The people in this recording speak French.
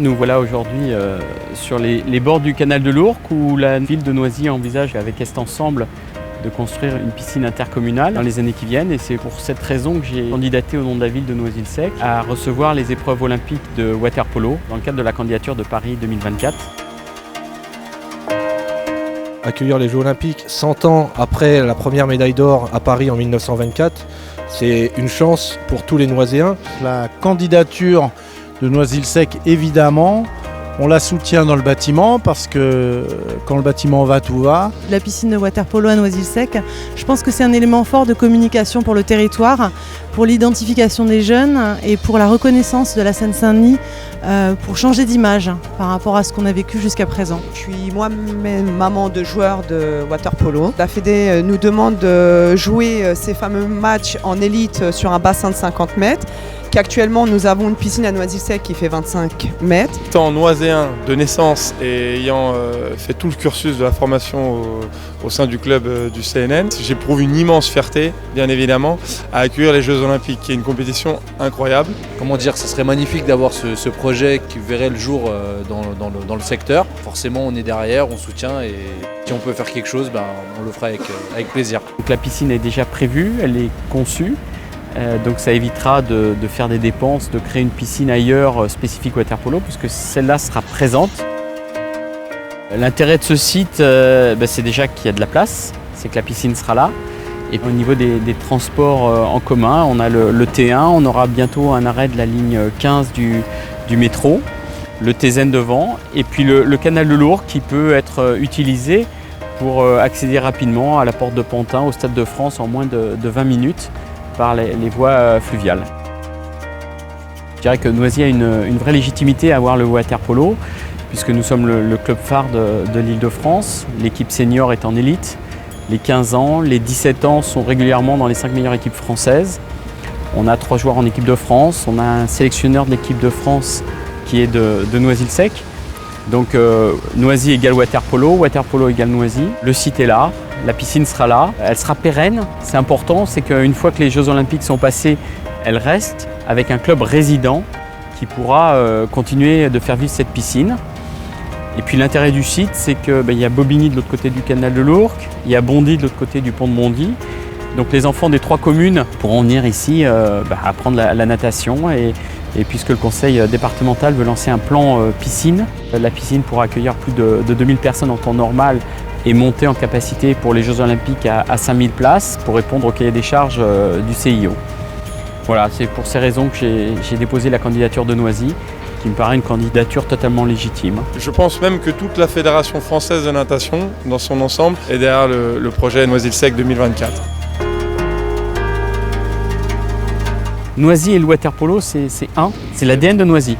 Nous voilà aujourd'hui sur les bords du canal de l'Ourcq où la ville de Noisy envisage avec Est Ensemble de construire une piscine intercommunale dans les années qui viennent, et c'est pour cette raison que j'ai candidaté au nom de la ville de Noisy-le-Sec à recevoir les épreuves olympiques de water polo dans le cadre de la candidature de Paris 2024. Accueillir les Jeux Olympiques 100 ans après la première médaille d'or à Paris en 1924, c'est une chance pour tous les Noiséens. La candidature de Noisy-le-Sec, évidemment, on la soutient dans le bâtiment parce que quand le bâtiment va, tout va. La piscine de water polo à Noisy-le-Sec, je pense que c'est un élément fort de communication pour le territoire, pour l'identification des jeunes et pour la reconnaissance de la Seine-Saint-Denis, pour changer d'image par rapport à ce qu'on a vécu jusqu'à présent. Je suis moi-même maman de joueurs de water polo. La Fédé nous demande de jouer ces fameux matchs en élite sur un bassin de 50 mètres. Qu'actuellement nous avons une piscine à Noisy-le-Sec qui fait 25 mètres. Étant noiséen de naissance et ayant fait tout le cursus de la formation au sein du club du CNN, j'éprouve une immense fierté, bien évidemment, à accueillir les Jeux Olympiques, qui est une compétition incroyable. Comment dire, ça serait magnifique d'avoir ce projet qui verrait le jour dans le secteur. Forcément, on est derrière, on soutient, et si on peut faire quelque chose, on le fera avec plaisir. Donc la piscine est déjà prévue, elle est conçue. Donc ça évitera de faire des dépenses, de créer une piscine ailleurs spécifique water polo, puisque celle-là sera présente. L'intérêt de ce site, c'est déjà qu'il y a de la place, c'est que la piscine sera là. Et au niveau des transports en commun, on a le T1, on aura bientôt un arrêt de la ligne 15 du métro, le TZN devant, et puis le canal de l'Ourcq qui peut être utilisé pour accéder rapidement à la porte de Pantin, au Stade de France, en moins de 20 minutes. Par les voies fluviales. Je dirais que Noisy a une vraie légitimité à avoir le water polo, puisque nous sommes le club phare de l'Île-de-France. L'équipe senior est en élite, les 15 ans, les 17 ans sont régulièrement dans les 5 meilleures équipes françaises. On a 3 joueurs en équipe de France, on a un sélectionneur de l'équipe de France qui est de Noisy-le-Sec. Donc Noisy égale water polo égale Noisy. Le site est là. La piscine sera là, elle sera pérenne. C'est important, c'est qu'une fois que les Jeux Olympiques sont passés, elle reste avec un club résident qui pourra continuer de faire vivre cette piscine. Et puis l'intérêt du site, c'est qu'il y a Bobigny de l'autre côté du canal de l'Ourcq, il y a Bondy de l'autre côté du pont de Bondy. Donc les enfants des 3 communes pourront venir ici apprendre la natation. Et puisque le conseil départemental veut lancer un plan piscine, la piscine pourra accueillir plus de 2000 personnes en temps normal et monter en capacité pour les Jeux Olympiques à 5000 places pour répondre au cahier des charges du CIO. Voilà, c'est pour ces raisons que j'ai déposé la candidature de Noisy, qui me paraît une candidature totalement légitime. Je pense même que toute la Fédération française de natation, dans son ensemble, est derrière le projet Noisy-le-Sec 2024. Noisy et le water polo, c'est l'ADN de Noisy.